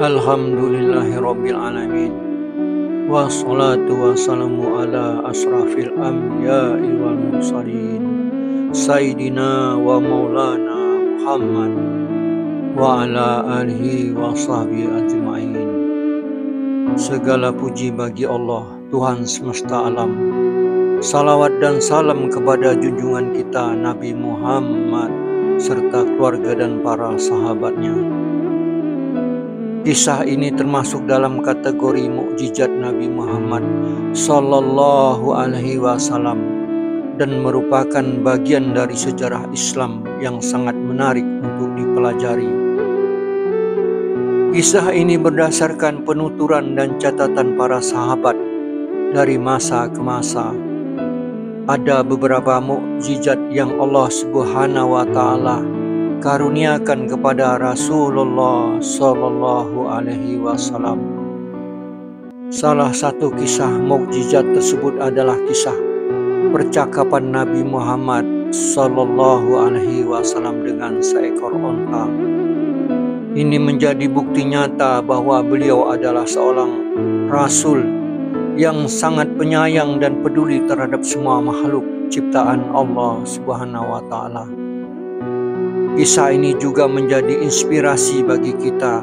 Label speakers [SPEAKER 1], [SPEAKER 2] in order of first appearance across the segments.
[SPEAKER 1] Alhamdulillahirabbil alamin. Wassalatu wassalamu ala asrafil anbiya'i wal mursalin. Sayyidina wa maulana Muhammad wa ala alihi wa sahbihi ajma'in. Segala puji bagi Allah, Tuhan semesta alam. Salawat dan salam kepada junjungan kita Nabi Muhammad serta keluarga dan para sahabatnya. Kisah ini termasuk dalam kategori mukjizat Nabi Muhammad Sallallahu Alaihi Wasallam dan merupakan bagian dari sejarah Islam yang sangat menarik untuk dipelajari. Kisah ini berdasarkan penuturan dan catatan para sahabat dari masa ke masa. Ada beberapa mukjizat yang Allah Subhanahu wa Ta'ala karuniakan kepada Rasulullah Sallallahu Alaihi Wasallam. Salah satu kisah mukjizat tersebut adalah kisah percakapan Nabi Muhammad Sallallahu Alaihi Wasallam dengan seekor onta. Ini menjadi bukti nyata bahwa beliau adalah seorang Rasul yang sangat penyayang dan peduli terhadap semua makhluk ciptaan Allah Subhanahu wa Ta'ala. Kisah ini juga menjadi inspirasi bagi kita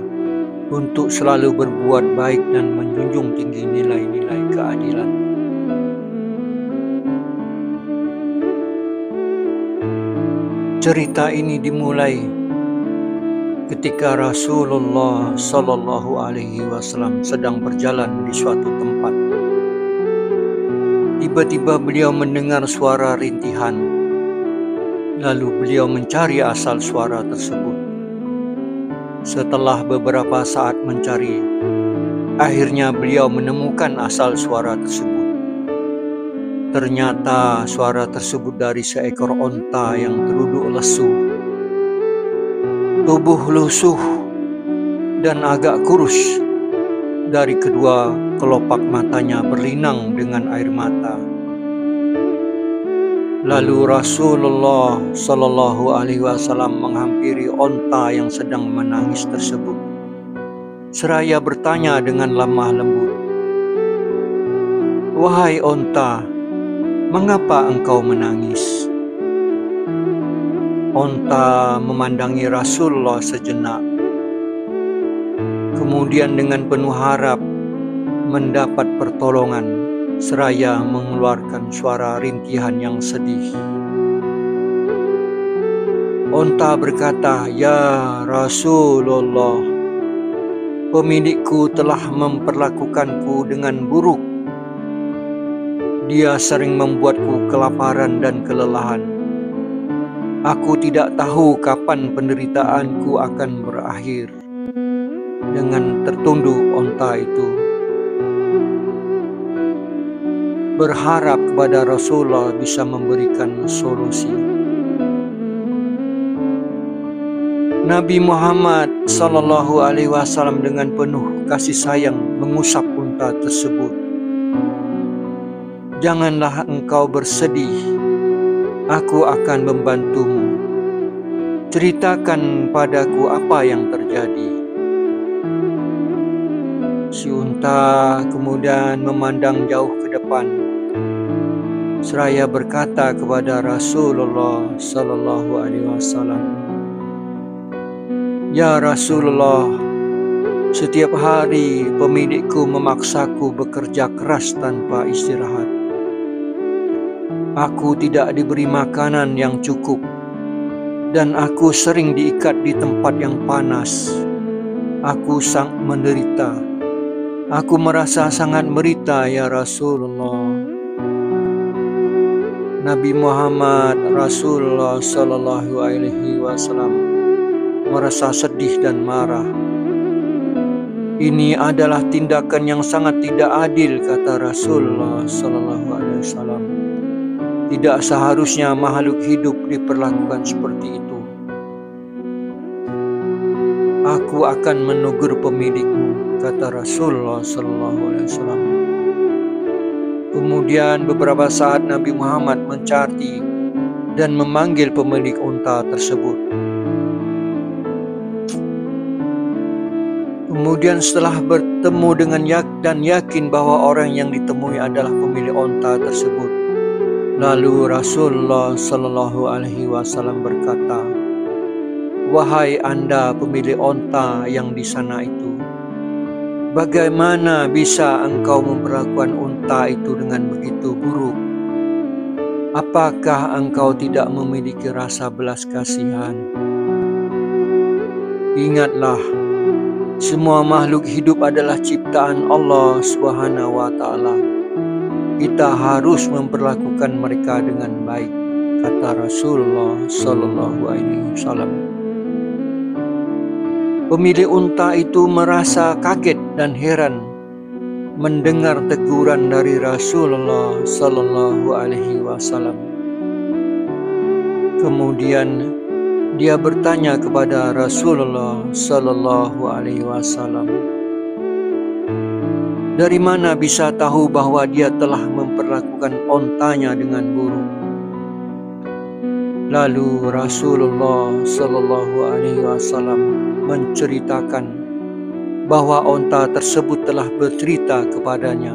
[SPEAKER 1] untuk selalu berbuat baik dan menjunjung tinggi nilai-nilai keadilan. Cerita ini dimulai ketika Rasulullah Sallallahu Alaihi Wasallam sedang berjalan di suatu tempat. Tiba-tiba beliau mendengar suara rintihan. Lalu beliau mencari asal suara tersebut. Setelah beberapa saat mencari, akhirnya beliau menemukan asal suara tersebut. Ternyata suara tersebut dari seekor onta yang terduduk lesu. Tubuh lusuh dan agak kurus. Dari kedua kelopak matanya berlinang dengan air mata. Lalu Rasulullah Sallallahu Alaihi Wasallam menghampiri onta yang sedang menangis tersebut. Seraya bertanya dengan lemah lembut, "Wahai onta, mengapa engkau menangis?" Onta memandangi Rasulullah sejenak. Kemudian dengan penuh harap mendapat pertolongan, seraya mengeluarkan suara rintihan yang sedih. Onta berkata, "Ya Rasulullah, pemilikku telah memperlakukanku dengan buruk. Dia sering membuatku kelaparan dan kelelahan. Aku tidak tahu kapan penderitaanku akan berakhir." Dengan tertunduk onta itu berharap kepada Rasulullah bisa memberikan solusi. Nabi Muhammad Sallallahu Alaihi Wasallam dengan penuh kasih sayang mengusap unta tersebut. "Janganlah engkau bersedih, aku akan membantumu. Ceritakan padaku apa yang terjadi." Si unta kemudian memandang jauh ke depan, seraya berkata kepada Rasulullah Sallallahu Alaihi Wasallam, "Ya Rasulullah, setiap hari pemilikku memaksaku bekerja keras tanpa istirahat. Aku tidak diberi makanan yang cukup, dan aku sering diikat di tempat yang panas. Aku sangat menderita. Aku merasa sangat menderita, ya Rasulullah." Nabi Muhammad Rasulullah Sallallahu Alaihi Wasallam merasa sedih dan marah. "Ini adalah tindakan yang sangat tidak adil," kata Rasulullah Sallallahu Alaihi Wasallam. "Tidak seharusnya makhluk hidup diperlakukan seperti itu. Aku akan menegur pemilikmu," kata Rasulullah Sallallahu Alaihi Wasallam. Kemudian beberapa saat Nabi Muhammad mencari dan memanggil pemilik unta tersebut. Kemudian setelah bertemu dengan dan yakin bahwa orang yang ditemui adalah pemilik onta tersebut, lalu Rasulullah Shallallahu Alaihi Wasallam berkata, "Wahai Anda pemilik onta yang di sana itu, bagaimana bisa engkau memperlakukan unta itu dengan begitu buruk? Apakah engkau tidak memiliki rasa belas kasihan? Ingatlah, semua makhluk hidup adalah ciptaan Allah Subhanahu wa Ta'ala. Kita harus memperlakukan mereka dengan baik," kata Rasulullah Shallallahu Alaihi Wasallam. Pemilik unta itu merasa kaget dan heran mendengar teguran dari Rasulullah Shallallahu Alaihi Wasallam. Kemudian dia bertanya kepada Rasulullah Shallallahu Alaihi Wasallam, "Dari mana bisa tahu bahwa dia telah memperlakukan ontanya dengan buruk?" Lalu Rasulullah Shallallahu Alaihi Wasallam menceritakan bahwa onta tersebut telah bercerita kepadanya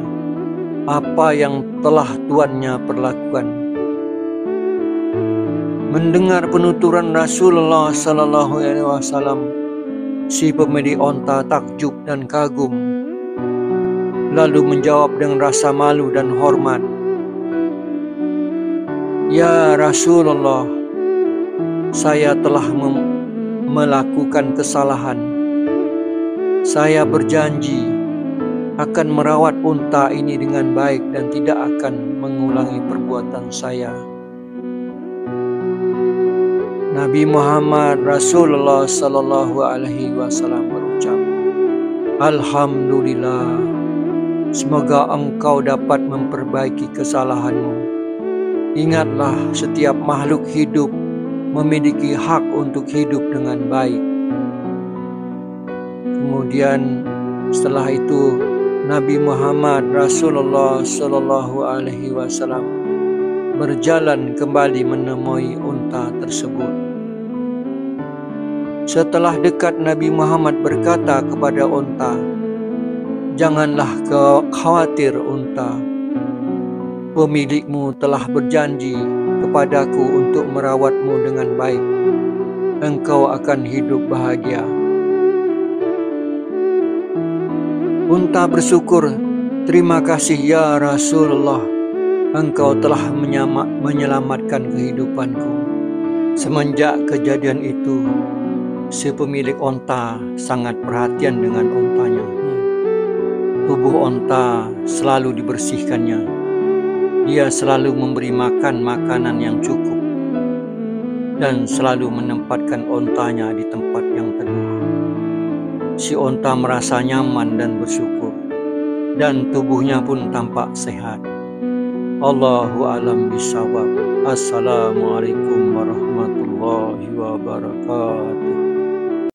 [SPEAKER 1] apa yang telah tuannya perlakukan. Mendengar penuturan Rasulullah Sallallahu Alaihi Wasallam, si pemilik onta takjub dan kagum, lalu menjawab dengan rasa malu dan hormat, "Ya Rasulullah, saya telah melakukan kesalahan. Saya berjanji akan merawat unta ini dengan baik dan tidak akan mengulangi perbuatan saya." Nabi Muhammad Rasulullah Sallallahu Alaihi Wasallam berucap, "Alhamdulillah, semoga engkau dapat memperbaiki kesalahanmu. Ingatlah, setiap makhluk hidup memiliki hak untuk hidup dengan baik." Kemudian setelah itu Nabi Muhammad Rasulullah Sallallahu Alaihi Wasallam berjalan kembali menemui unta tersebut. Setelah dekat, Nabi Muhammad berkata kepada unta, "Janganlah khawatir unta, pemilikmu telah berjanji kepadaku untuk merawatmu dengan baik. Engkau akan hidup bahagia." Unta bersyukur, "Terima kasih ya Rasulullah, engkau telah menyelamatkan kehidupanku." Semenjak kejadian itu, si pemilik onta sangat perhatian dengan ontanya. Tubuh onta selalu dibersihkannya. Dia selalu memberi makan makanan yang cukup dan selalu menempatkan ontanya di tempat yang teduh. Si onta merasa nyaman dan bersyukur, dan tubuhnya pun tampak sehat. Allahu a'lam bishawab. Assalamualaikum warahmatullahi wabarakatuh.